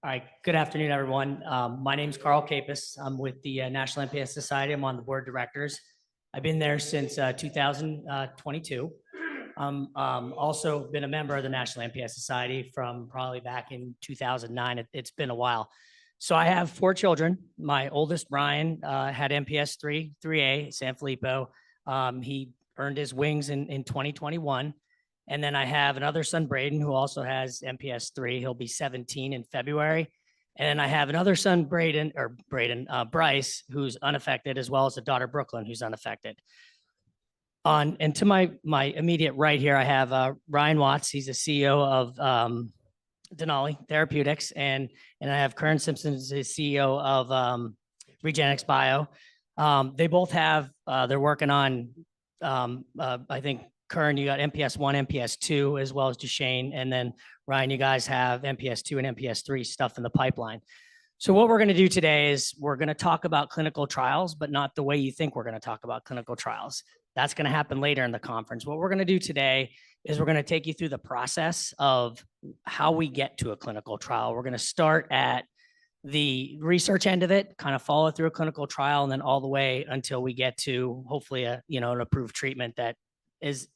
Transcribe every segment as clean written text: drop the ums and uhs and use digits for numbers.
All right, good afternoon, everyone. My name is Kapes. I'm with the National MPS Society. I'm on the board of directors. I've been there since 2022. Also been a member of the National MPS Society from probably back in 2009. It's been a while. So I have 4 children. My oldest, Brian, had MPS 3A, San Filippo. He earned his wings in 2021. And then I have another son, Braden, who also has MPS 3. He'll be 17 in February. And then I have another son, Bryce, who's unaffected, as well as a daughter, Brooklyn, who's unaffected. And to my immediate right here, I have Ryan Watts. He's the CEO of Denali Therapeutics, and I have Curran Simpson, the CEO of REGENXBIO. They both have. They're working on. I think Curran, you got MPS 1, MPS 2, as well as Duchenne, and then Ryan, you guys have MPS 2 and MPS 3 stuff in the pipeline. So what we're going to do today is we're going to talk about clinical trials, but not the way you think we're going to talk about clinical trials. That's going to happen later in the conference. What we're going to do today is we're going to take you through the process of how we get to a clinical trial. We're going to start at the research end of it, kind of follow through a clinical trial, and then all the way until we get to hopefully an approved treatment that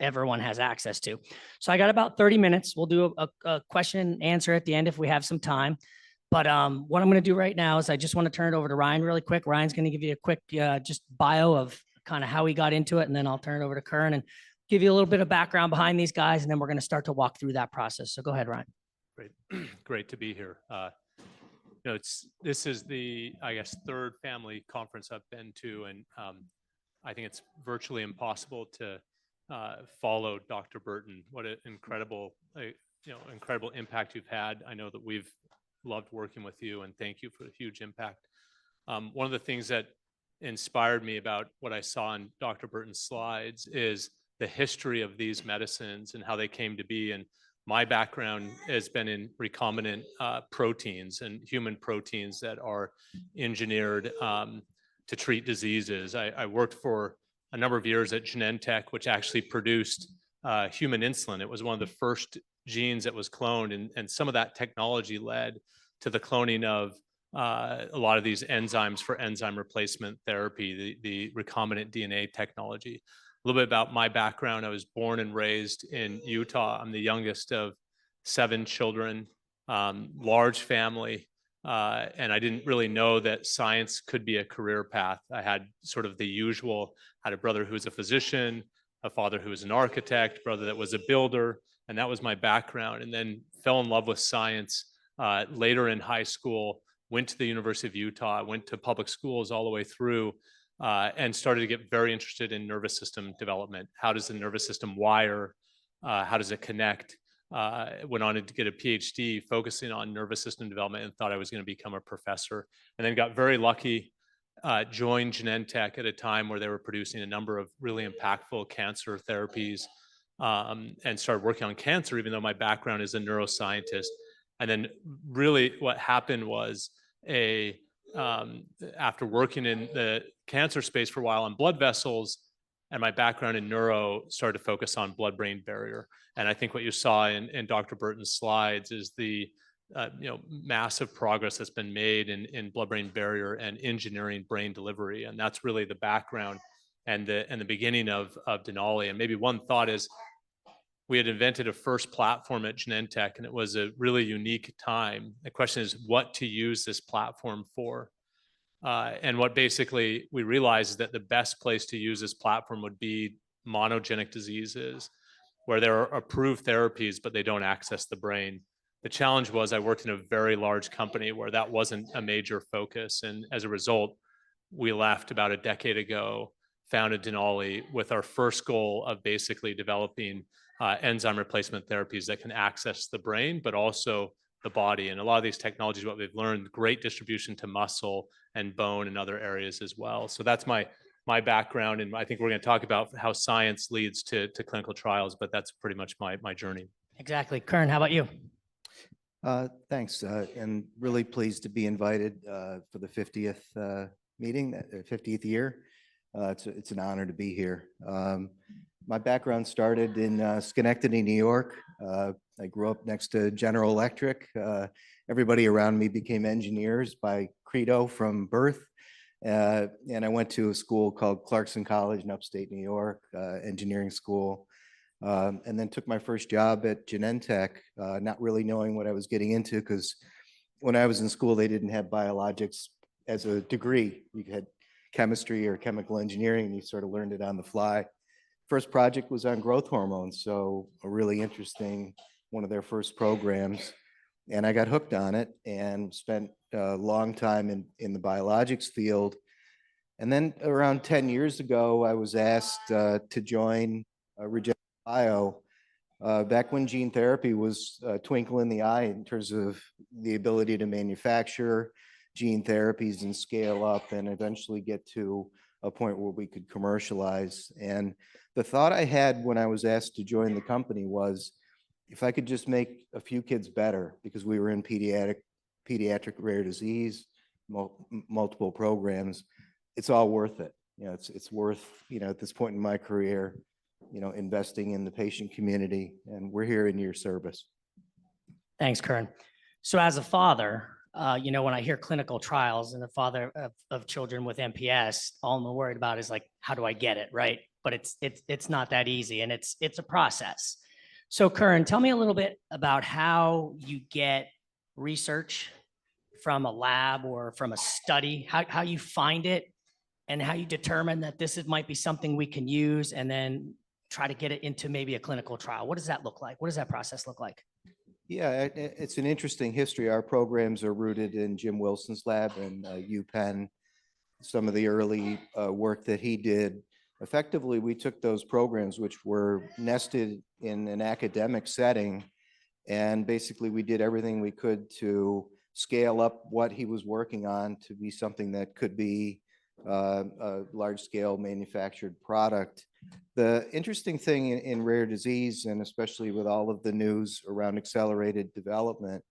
everyone has access to. So I got about 30 minutes. We'll do a question and answer at the end if we have some time. But what I'm going to do right now is I just want to turn it over to Ryan really quick. Ryan's going to give you a quick just bio of kind of how he got into it, and then I'll turn it over to Curran and give you a little bit of background behind these guys, and then we're going to start to walk through that process. So go ahead, Ryan. Great, great to be here. This is the, I guess, third family conference I've been to, and I think it's virtually impossible to follow Dr. Burton. What an incredible, incredible impact you've had. I know that we've loved working with you, and thank you for the huge impact. One of the things that inspired me about what I saw in Dr. Burton's slides is the history of these medicines and how they came to be. And my background has been in recombinant proteins and human proteins that are engineered to treat diseases. I worked for a number of years at Genentech, which actually produced human insulin. It was one of the first genes that was cloned, and some of that technology led to the cloning of a lot of these enzymes for enzyme replacement therapy, the recombinant DNA technology. A little bit about my background. I was born and raised in Utah. I'm the youngest of 7 children, large family. And I didn't really know that science could be a career path. I had sort of the usual, had a brother who was a physician, a father who was an architect, brother that was a builder, and that was my background. And then fell in love with science later in high school, went to the University of Utah, went to public schools all the way through, and started to get very interested in nervous system development. How does the nervous system wire? How does it connect? Went on to get a PhD focusing on nervous system development and thought I was going to become a professor. And then got very lucky, joined Genentech at a time where they were producing a number of really impactful cancer therapies, and started working on cancer, even though my background is a neuroscientist. And then really what happened was after working in the cancer space for a while on blood vessels, and my background in neuro started to focus on blood-brain barrier. And I think what you saw in Dr. Burton's slides is the massive progress that's been made in blood-brain barrier and engineering brain delivery. And that's really the background and the beginning of Denali. And maybe one thought is we had invented a first platform at Genentech, and it was a really unique time. The question is what to use this platform for. And what basically we realized is that the best place to use this platform would be monogenic diseases, where there are approved therapies, but they don't access the brain. The challenge was I worked in a very large company where that wasn't a major focus. And as a result, we left about a decade ago, founded Denali with our first goal of basically developing enzyme replacement therapies that can access the brain, but also the body. And a lot of these technologies, what we've learned, great distribution to muscle and bone and other areas as well. So that's my background. And I think we're going to talk about how science leads to clinical trials, but that's pretty much my journey. Exactly. Curran, how about you? Thanks. And really pleased to be invited for the 50th meeting, 50th year. It's an honor to be here. My background started in Schenectady, New York. I grew up next to General Electric. Everybody around me became engineers by credo from birth. And I went to a school called Clarkson College in upstate New York, engineering school. And then took my first job at Genentech, not really knowing what I was getting into, because when I was in school, they didn't have biologics as a degree. You had chemistry or chemical engineering, and you sort of learned it on the fly. First project was on growth hormones, so a really interesting, one of their first programs. And I got hooked on it and spent a long time in the biologics field. And then around 10 years ago, I was asked to join REGENXBIO back when gene therapy was a twinkle in the eye in terms of the ability to manufacture gene therapies and scale up and eventually get to a point where we could commercialize. And the thought I had when I was asked to join the company was, if I could just make a few kids better, because we were in pediatric rare disease, multiple programs, it's all worth it. You know, it's worth, you know, at this point in my career, you know, investing in the patient community, and we're here in your service. Thanks, Curran. So as a father, you know, when I hear clinical trials and the father of children with MPS, all I'm worried about is like, how do I get it, right? But it's not that easy, and it's a process. So Curran, tell me a little bit about how you get research from a lab or from a study, how you find it, and how you determine that might be something we can use, and then try to get it into maybe a clinical trial. What does that look like? What does that process look like? Yeah, it's an interesting history. Our programs are rooted in Jim Wilson's lab and UPenn. Some of the early work that he did, effectively, we took those programs which were nested in an academic setting, and basically we did everything we could to scale up what he was working on to be something that could be a large-scale manufactured product. The interesting thing in rare disease, and especially with all of the news around accelerated development,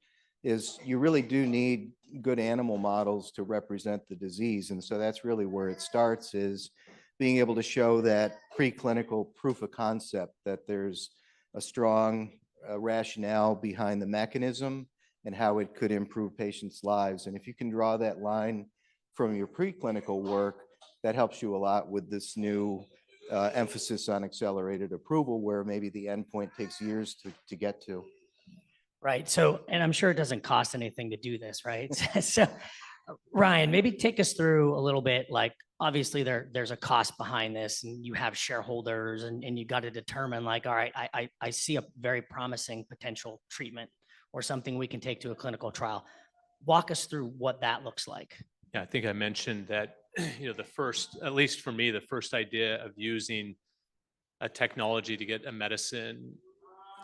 is you really do need good animal models to represent the disease. And so that's really where it starts, is being able to show that preclinical proof of concept, that there's a strong rationale behind the mechanism and how it could improve patients' lives. And if you can draw that line from your preclinical work, that helps you a lot with this new emphasis on accelerated approval, where maybe the endpoint takes years to get to. Right. So, and I'm sure it doesn't cost anything to do this, right? So, Ryan, maybe take us through a little bit, like, obviously there's a cost behind this, and you have shareholders, and you got to determine, like, all right, I see a very promising potential treatment or something we can take to a clinical trial. Walk us through what that looks like. Yeah, I think I mentioned that, you know, the first, at least for me, the first idea of using a technology to get a medicine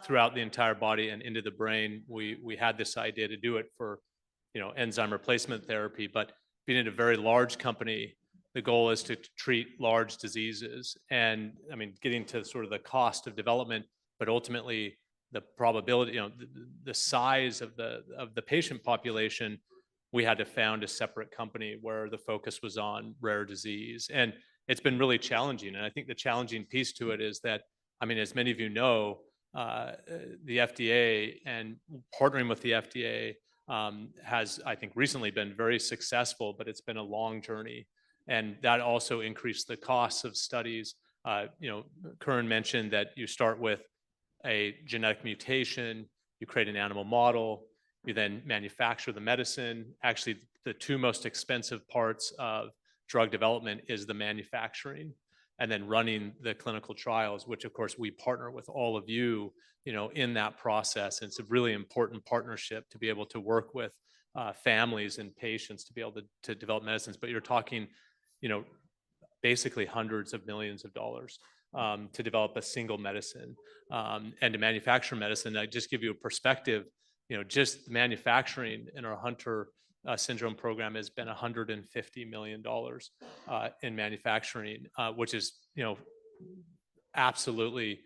throughout the entire body and into the brain, we had this idea to do it for, you know, enzyme replacement therapy. But being in a very large company, the goal is to treat large diseases. And I mean, getting to sort of the cost of development, but ultimately the probability, you know, the size of the patient population, we had to found a separate company where the focus was on rare disease. And it's been really challenging. And I think the challenging piece to it is that, I mean, as many of you know, the FDA and partnering with the FDA has, I think, recently been very successful, but it's been a long journey. And that also increased the costs of studies. You know, Curran mentioned that you start with a genetic mutation, you create an animal model, you then manufacture the medicine. Actually, the two most expensive parts of drug development is the manufacturing and then running the clinical trials, which of course we partner with all of you, you know, in that process. And it's a really important partnership to be able to work with families and patients to be able to develop medicines. But you're talking, you know, basically hundreds of millions of dollars to develop a single medicine and to manufacture medicine. I just give you a perspective, you know, just the manufacturing in our Hunter syndrome program has been $150 million in manufacturing, which is, you know, absolutely,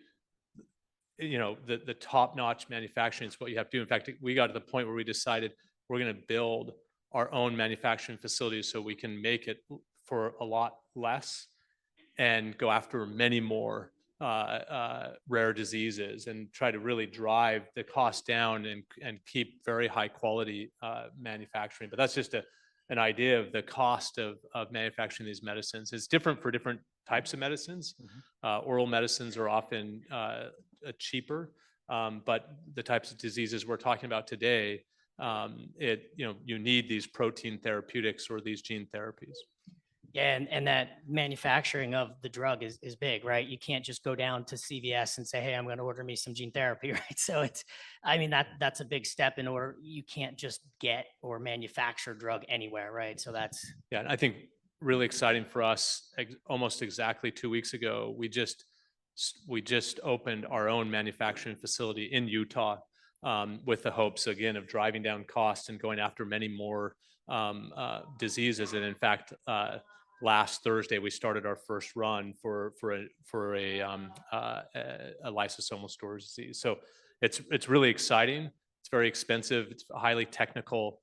you know, the top-notch manufacturing is what you have to do. In fact, we got to the point where we decided we're going to build our own manufacturing facilities so we can make it for a lot less and go after many more rare diseases and try to really drive the cost down and keep very high quality manufacturing. But that's just an idea of the cost of manufacturing these medicines. It's different for different types of medicines. Oral medicines are often cheaper, but the types of diseases we're talking about today, you need these protein therapeutics or these gene therapies. Yeah, and that manufacturing of the drug is big, right? You can't just go down to CVS and say, hey, I'm going to order me some gene therapy, right? So that's a big step in order. You can't just get or manufacture drug anywhere, right? So that's. Yeah, and I think really exciting for us, almost exactly 2 weeks ago, we just opened our own manufacturing facility in Utah, with the hopes, again, of driving down costs and going after many more diseases. And in fact, last Thursday, we started our first run for a lysosomal storage disease. So it's really exciting. It's very expensive. It's highly technical.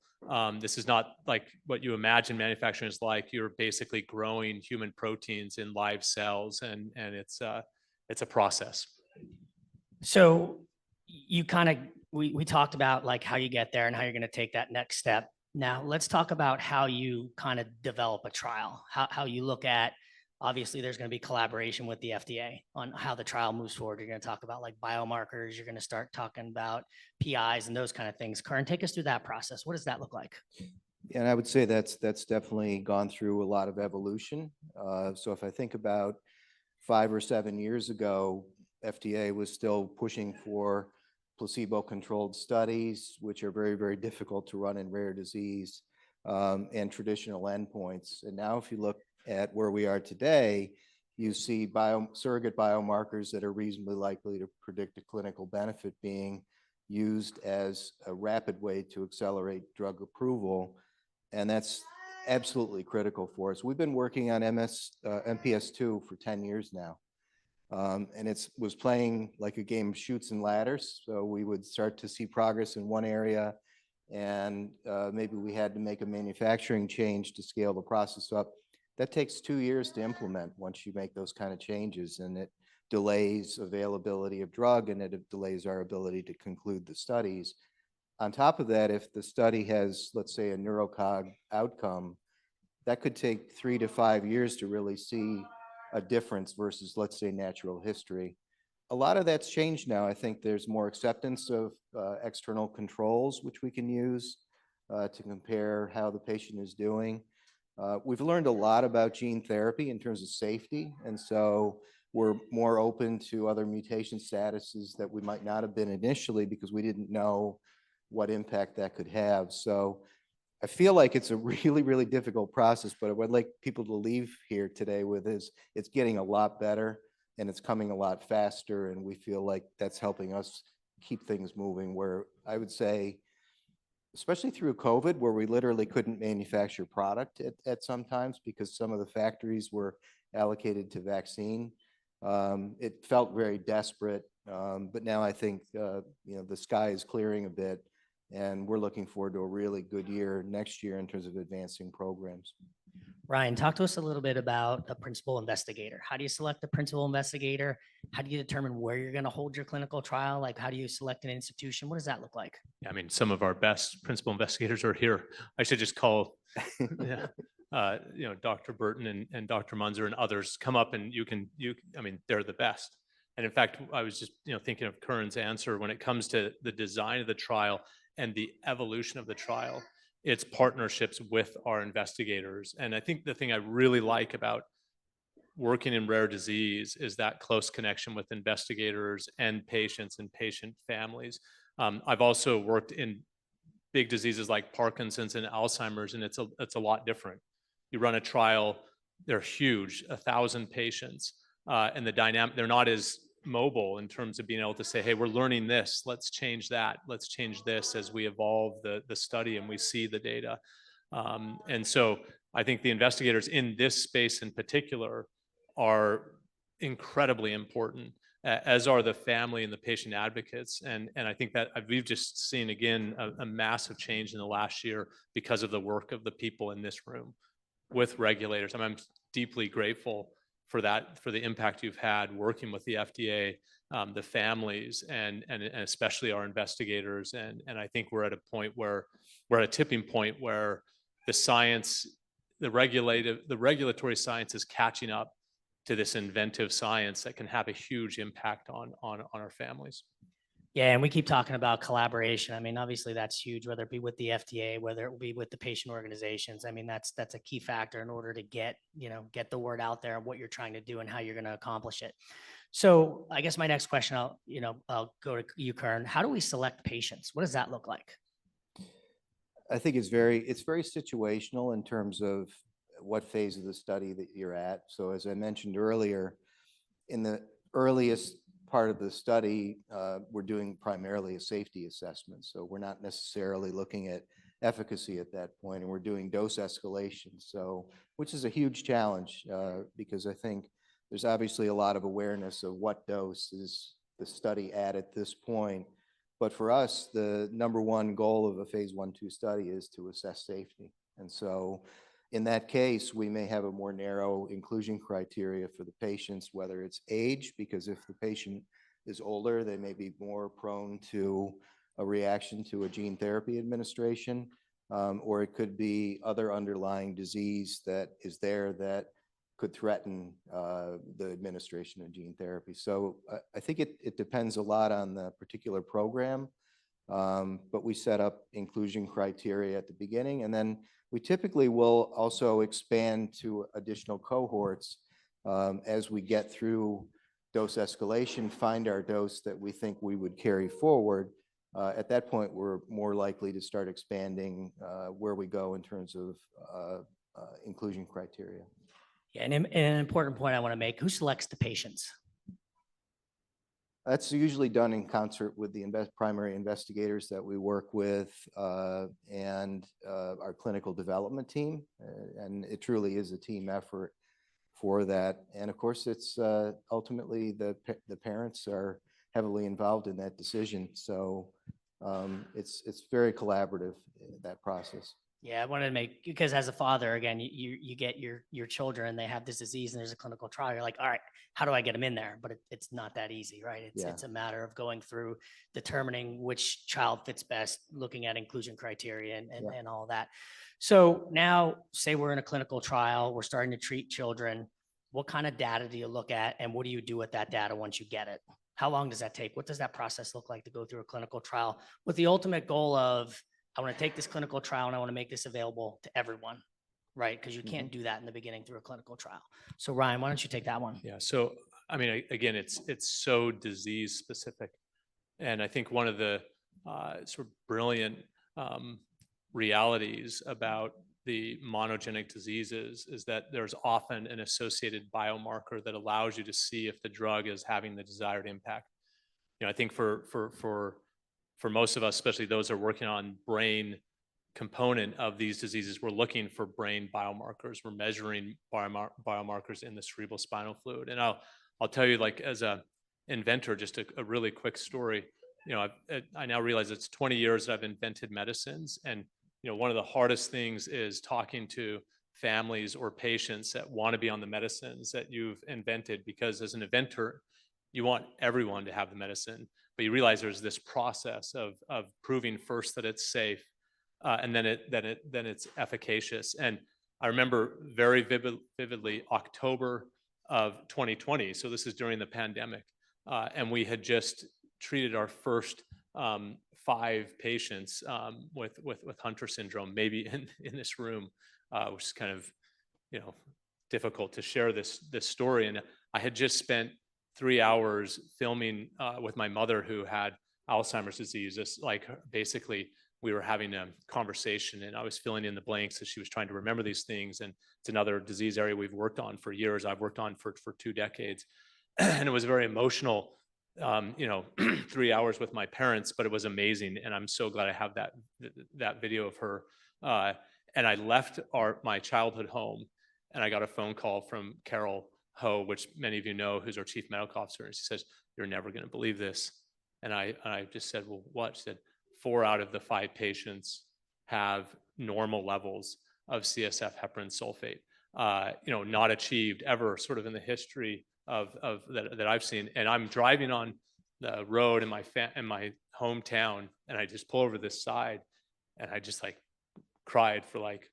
This is not like what you imagine manufacturing is like. You're basically growing human proteins in live cells, and it's a process. So you we talked about like how you get there and how you're going to take that next step. Now let's talk about how you kind of develop a trial, how you look at, obviously there's going to be collaboration with the FDA on how the trial moves forward. You're going to talk about like biomarkers. You're going to start talking about PIs and those kind of things. Curran, take us through that process. What does that look like? And I would say that's definitely gone through a lot of evolution. So if I think about 5 or 7 years ago, FDA was still pushing for placebo-controlled studies, which are very, very difficult to run in rare disease, and traditional endpoints. And now if you look at where we are today, you see surrogate biomarkers that are reasonably likely to predict a clinical benefit being used as a rapid way to accelerate drug approval. And that's absolutely critical for us. We've been working on MPS II for 10 years now. And it was playing like a game of chutes and ladders. So we would start to see progress in one area, and maybe we had to make a manufacturing change to scale the process up. That takes 2 years to implement once you make those kind of changes, and it delays availability of drug, and it delays our ability to conclude the studies. On top of that, if the study has, let's say, a neurocog outcome, that could take 3 to 5 years to really see a difference versus, let's say, natural history. A lot of that's changed now. I think there's more acceptance of external controls, which we can use to compare how the patient is doing. We've learned a lot about gene therapy in terms of safety, and so we're more open to other mutation statuses that we might not have been initially because we didn't know what impact that could have. So I feel like it's a really, really difficult process, but what I'd like people to leave here today with is it's getting a lot better and it's coming a lot faster. And we feel like that's helping us keep things moving, where I would say, especially through COVID, where we literally couldn't manufacture product at some times because some of the factories were allocated to vaccine. It felt very desperate, but now I think the sky is clearing a bit, and we're looking forward to a really good year next year in terms of advancing programs. Ryan, talk to us a little bit about a principal investigator. How do you select a principal investigator? How do you determine where you're going to hold your clinical trial? Like, how do you select an institution? What does that look like? Yeah, I mean, some of our best principal investigators are here. I should just call, Dr. Burton and Dr. Munzer and others come up, and they're the best. And in fact, I was just, thinking of Curran's answer when it comes to the design of the trial and the evolution of the trial. It's partnerships with our investigators. And I think the thing I really like about working in rare disease is that close connection with investigators and patients and patient families. I've also worked in big diseases like Parkinson's and Alzheimer's, and it's a lot different. You run a trial, they're huge, 1,000 patients, and they're not as mobile in terms of being able to say, hey, we're learning this, let's change that, let's change this as we evolve the study and we see the data. And so I think the investigators in this space in particular are incredibly important, as are the family and the patient advocates. And I think that we've just seen, again, a massive change in the last year because of the work of the people in this room with regulators. I'm deeply grateful for the impact you've had working with the FDA, the families, and especially our investigators. And I think we're at a tipping point where the science, the regulatory science is catching up to this inventive science that can have a huge impact on our families. Yeah, and we keep talking about collaboration. I mean, obviously that's huge, whether it be with the FDA, whether it be with the patient organizations. I mean, that's a key factor in order to get the word out there of what you're trying to do and how you're going to accomplish it. So I guess my next question, I'll go to you, Curran. How do we select patients? What does that look like? I think it's very situational in terms of what phase of the study that you're at. So as I mentioned earlier, in the earliest part of the study, we're doing primarily a safety assessment. So we're not necessarily looking at efficacy at that point, and we're doing dose escalation. So, which is a huge challenge because I think there's obviously a lot of awareness of what dose is the study at this point. But for us, the number one goal of a phase 1/2 study is to assess safety. And so in that case, we may have a more narrow inclusion criteria for the patients, whether it's age, because if the patient is older, they may be more prone to a reaction to a gene therapy administration, or it could be other underlying disease that is there that could threaten the administration of gene therapy. So I think it depends a lot on the particular program, but we set up inclusion criteria at the beginning, and then we typically will also expand to additional cohorts as we get through dose escalation, find our dose that we think we would carry forward. At that point, we're more likely to start expanding where we go in terms of inclusion criteria. Yeah, and an important point I want to make, who selects the patients? That's usually done in concert with the primary investigators that we work with and our clinical development team. And it truly is a team effort for that. And of course, it's ultimately the parents are heavily involved in that decision. So it's very collaborative, that process. Yeah, I wanted to make, because as a father, again, you get your children, they have this disease and there's a clinical trial. You're like, all right, how do I get them in there? But it's not that easy, right? It's a matter of going through determining which child fits best, looking at inclusion criteria and all that. So now say we're in a clinical trial, we're starting to treat children. What kind of data do you look at and what do you do with that data once you get it? How long does that take? What does that process look like to go through a clinical trial with the ultimate goal of, I want to take this clinical trial and I want to make this available to everyone, right? Because you can't do that in the beginning through a clinical trial. So Ryan, why don't you take that one? Yeah. So, I mean, again, it's so disease specific. And I think one of the sort of brilliant realities about the monogenic diseases is that there's often an associated biomarker that allows you to see if the drug is having the desired impact. I think for most of us, especially those that are working on brain component of these diseases, we're looking for brain biomarkers. We're measuring biomarkers in the cerebral spinal fluid. And I'll tell you, like, as a inventor, just a really quick story. I now realize it's 20 years that I've invented medicines, and one of the hardest things is talking to families or patients that want to be on the medicines that you've invented, because as an inventor, you want everyone to have the medicine, but you realize there's this process of proving first that it's safe, and then it's efficacious. And I remember very vividly October of 2020. So this is during the pandemic, and we had just treated our first 5 patients with Hunter syndrome, maybe in this room, which is kind of difficult to share this story. And I had just spent 3 hours filming with my mother who had Alzheimer's disease. It's like basically we were having a conversation and I was filling in the blanks as she was trying to remember these things. And it's another disease area we've worked on for years. I've worked on for 2 decades. And it was very emotional, 3 hours with my parents, but it was amazing. And I'm so glad I have that video of her. And I left my childhood home and I got a phone call from Carol Ho, which many of you know, who's our chief medical officer. And she says, "You're never going to believe this." And I just said, "Well, what?" She said, 4 out of the 5 patients have normal levels of CSF heparan sulfate. not achieved ever sort of in the history of that I've seen. And I'm driving on the road in my hometown, and I just pull over this side, and I just like cried for like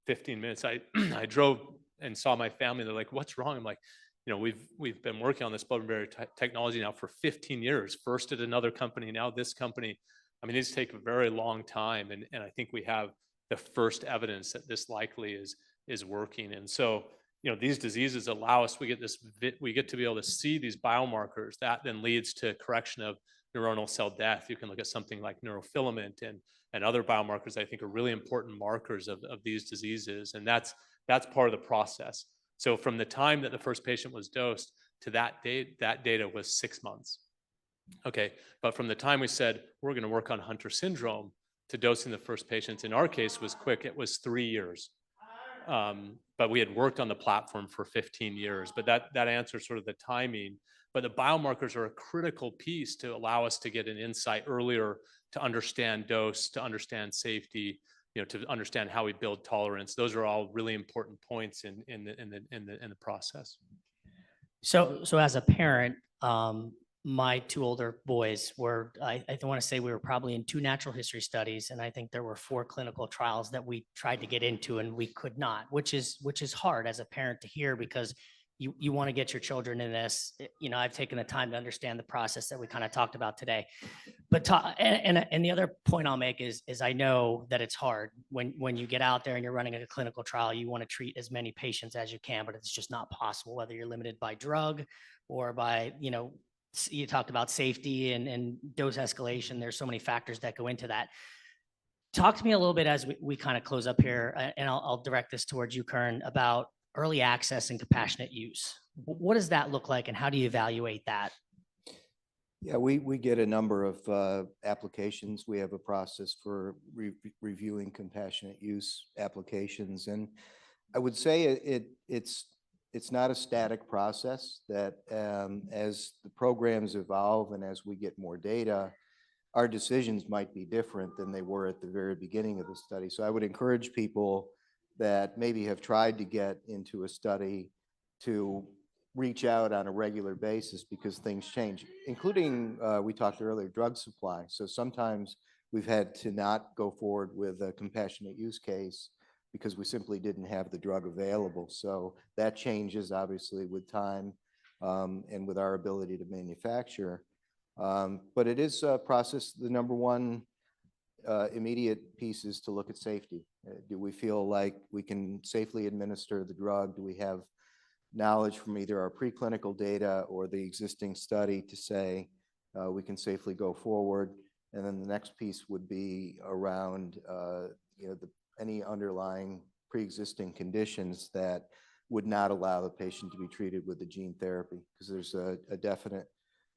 15 minutes. I I drove and saw my family. They're like, "What's wrong?" I'm like, we've been working on this blood-brain barrier technology now for 15 years. First at another company, now this company. I mean, these take a very long time, and I think we have the first evidence that this likely is working. And so, these diseases allow us, we get to be able to see these biomarkers that then leads to correction of neuronal cell death. You can look at something like neurofilament and other biomarkers I think are really important markers of these diseases. And that's part of the process. So from the time that the first patient was dosed to that date, that data was 6 months. Okay, but from the time we said we're going to work on Hunter syndrome to dosing the first patients, in our case was quick. It was 3 years. But we had worked on the platform for 15 years. But that answers sort of the timing. But the biomarkers are a critical piece to allow us to get an insight earlier, to understand dose, to understand safety, to understand how we build tolerance. Those are all really important points in the process. So as a parent, my 2 older boys were, I want to say we were probably in 2 natural history studies, and I think there were 4 clinical trials that we tried to get into and we could not, which is hard as a parent to hear, because you want to get your children in this. I've taken the time to understand the process that we kind of talked about today. But and the other point I'll make is I know that it's hard when you get out there and you're running a clinical trial. You want to treat as many patients as you can, but it's just not possible, whether you're limited by drug or by, you talked about safety and dose escalation. There's so many factors that go into that. Talk to me a little bit as we kind of close up here, and I'll direct this towards you, Curran, about early access and compassionate use. What does that look like, and how do you evaluate that? Yeah, we get a number of applications. We have a process for reviewing compassionate use applications, and I would say it's not a static process. That as the programs evolve and as we get more data, our decisions might be different than they were at the very beginning of the study. So I would encourage people that maybe have tried to get into a study to reach out on a regular basis, because things change, including, we talked earlier, drug supply. So sometimes we've had to not go forward with a compassionate use case because we simply didn't have the drug available. So that changes obviously with time and with our ability to manufacture. But it is a process. The number one immediate piece is to look at safety. Do we feel like we can safely administer the drug? Do we have knowledge from either our preclinical data or the existing study to say we can safely go forward? And then the next piece would be around any underlying pre-existing conditions that would not allow the patient to be treated with the gene therapy, because there's a definite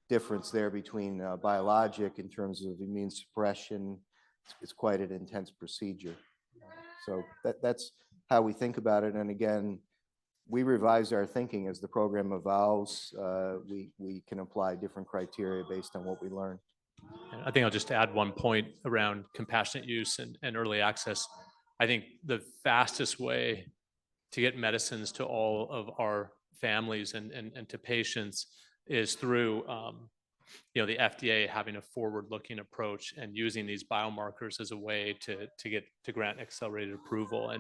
difference there between biologic in terms of immune suppression. It's quite an intense procedure. So that's how we think about it. And again, we revise our thinking as the program evolves. We can apply different criteria based on what we learn. I think I'll just add one point around compassionate use and early access. I think the fastest way to get medicines to all of our families and to patients is through the FDA having a forward-looking approach and using these biomarkers as a way to grant accelerated approval.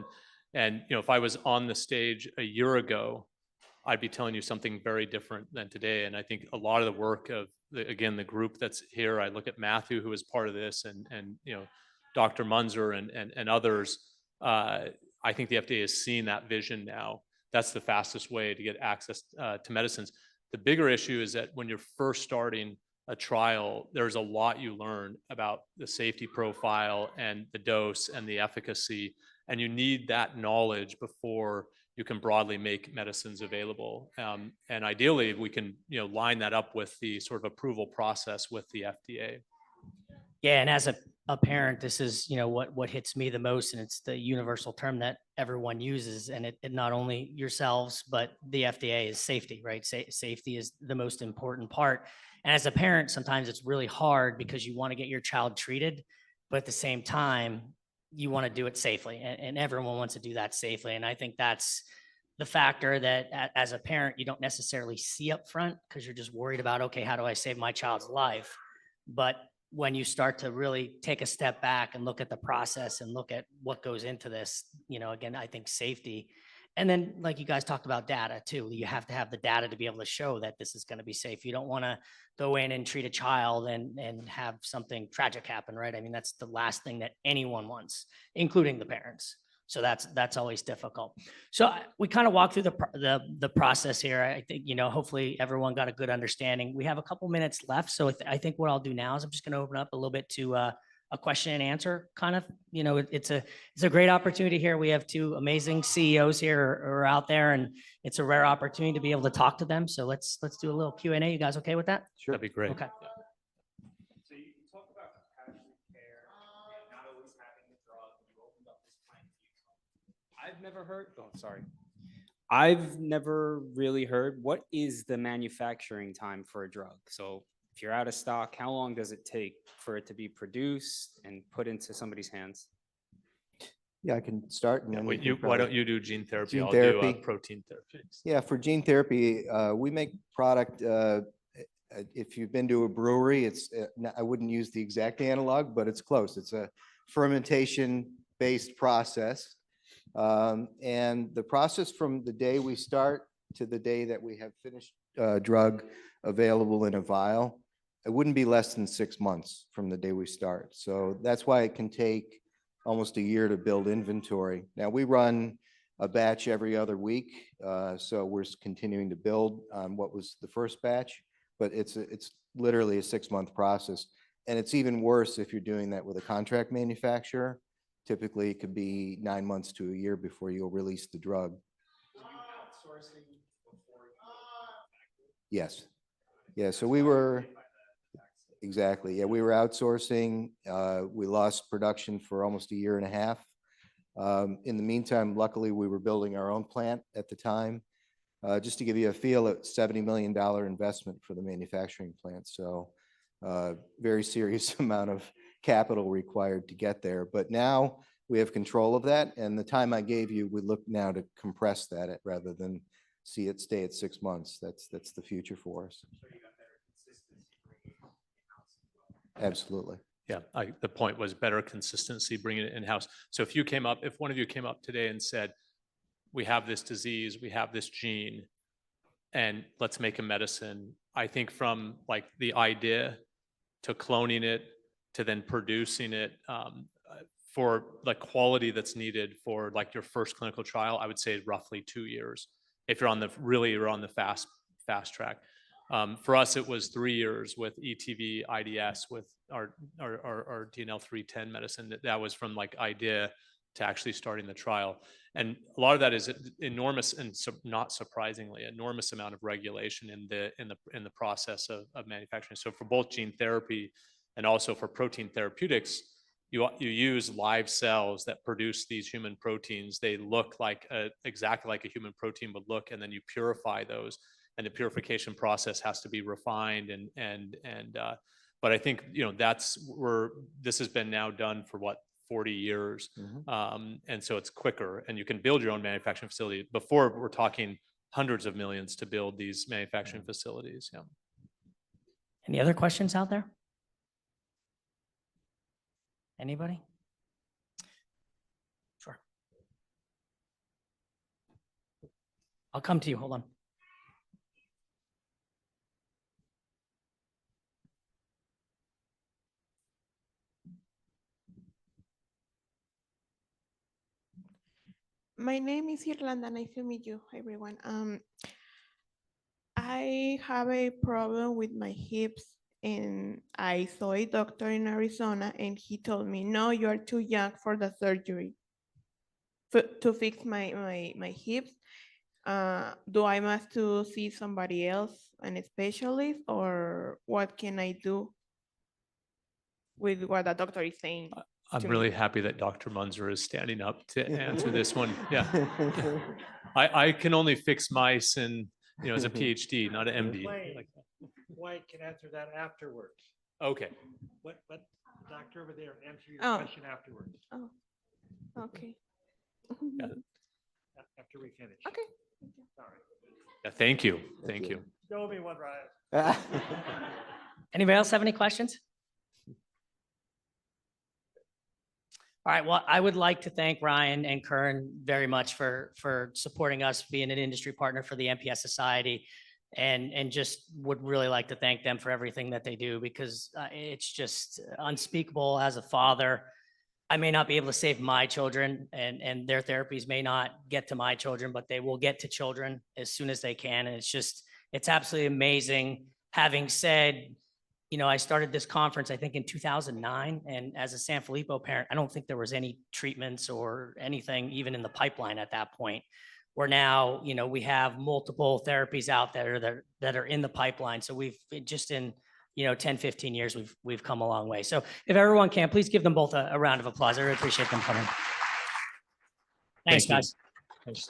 And if I was on the stage a year ago, I'd be telling you something very different than today. And I think a lot of the work of the group that's here, I look at Matthew, who is part of this, and Dr. Munzer and others. I think the FDA is seeing that vision now. That's the fastest way to get access to medicines. The bigger issue is that when you're first starting a trial, there's a lot you learn about the safety profile and the dose and the efficacy, and you need that knowledge before you can broadly make medicines available. And ideally, we can line that up with the sort of approval process with the FDA. Yeah, and as a parent, this is what hits me the most, and it's the universal term that everyone uses, and it not only yourselves but the FDA is safety, right? Safety is the most important part. And as a parent, sometimes it's really hard because you want to get your child treated, but at the same time, you want to do it safely, and everyone wants to do that safely. And I think that's the factor that as a parent, you don't necessarily see up front because you're just worried about, okay, how do I save my child's life? But when you start to really take a step back and look at the process and look at what goes into this, again, I think safety. And then, like you guys talked about data too, you have to have the data to be able to show that this is going to be safe. You don't want to go in and treat a child and have something tragic happen, right? I mean, that's the last thing that anyone wants, including the parents. So that's always difficult. So we kind of walk through the process here. I think, hopefully everyone got a good understanding. We have a couple minutes left. So I think what I'll do now is I'm just going to open up a little bit to a question and answer kind of, it's a great opportunity here. We have two amazing CEOs here who are out there, and it's a rare opportunity to be able to talk to them. So let's do a little Q&A. You guys okay with that? Sure. That'd be great. Okay. So you talk about compassionate care and not always having the drug. You opened up this plan. I've never heard. Oh, sorry. I've never really heard what is the manufacturing time for a drug. So if you're out of stock, how long does it take for it to be produced and put into somebody's hands? Yeah, I can start. And then we can Why don't probably- you do gene therapy? Gene I'll therapy. do protein therapeutics. Yeah, for gene therapy, we make product. If you've been to a brewery, I wouldn't use the exact analog, but it's close. It's a fermentation-based process. And the process from the day we start to the day that we have finished drug available in a vial, it wouldn't be less than 6 months from the day we start. So that's why it can take almost a year to build inventory. Now, we run a batch every other week, so we're continuing to build on what was the first batch, but it's literally a 6-month process. And it's even worse if you're doing that with a contract manufacturer. Typically, it could be 9 months to a year before you'll release the drug. Yes. Yeah, so we were, exactly. Yeah, we were outsourcing. We lost production for almost a year and a half. In the meantime, luckily, we were building our own plant at the time. Just to give you a feel, it's $70 million investment for the manufacturing plant. So very serious amount of capital required to get there. But now we have control of that. And the time I gave you, we look now to compress that rather than see it stay at 6 months. That's the future for us. Absolutely. Yeah, the point was better consistency, bringing it in-house. So if one of you came up today and said, we have this disease, we have this gene, and let's make a medicine, I think from like the idea to cloning it to then producing it for the quality that's needed for like your first clinical trial, I would say roughly 2 years. If you're on the fast track. For us, it was 3 years with ETV IDS with our DNL310 medicine. That was from like idea to actually starting the trial. And a lot of that is enormous, and not surprisingly, enormous amount of regulation in the process of manufacturing. So for both gene therapy and also for protein therapeutics, you use live cells that produce these human proteins. They look like exactly like a human protein would look, and then you purify those. And the purification process has to be refined but I think that's where this has been now done for 40 years. And so it's quicker, and you can build your own manufacturing facility. Before, we're talking hundreds of millions to build these manufacturing facilities. Yeah. Any other questions out there? Anybody? Sure. I'll come to you. Hold on. My name is Irlanda. Nice to meet you, everyone. I have a problem with my hips, and I saw a doctor in Arizona, and he told me, no, you are too young for the surgery to fix my hips. Do I must to see somebody else, a specialist, or what can I do with what the doctor is saying? I'm to really me? happy that Dr. Munzer is standing up to answer this one. Yeah. I can only fix mice and, as a PhD, not an MD. White can answer that afterwards. Okay. Let the doctor over there answer your Oh. question afterwards. Oh, Okay. After we finish. Okay. Sorry. Yeah, thank you. Thank you. Go me one, Ryan. Anybody else have any questions? All right, well, I would like to thank Ryan and Curran very much for supporting us, being an industry partner for the MPS Society. And just would really like to thank them for everything that they do, because it's just unspeakable. As a father, I may not be able to save my children, and their therapies may not get to my children, but they will get to children as soon as they can. And it's absolutely amazing. Having said, I started this conference, I think in 2009, and as a San Filippo parent, I don't think there was any treatments or anything even in the pipeline at that point. Where now, we have multiple therapies out there that are in the pipeline. So we've just in 10, 15 years, we've come a long way. So if everyone can, please give them both a round of applause. I really appreciate them coming. Thanks, Thank you. guys.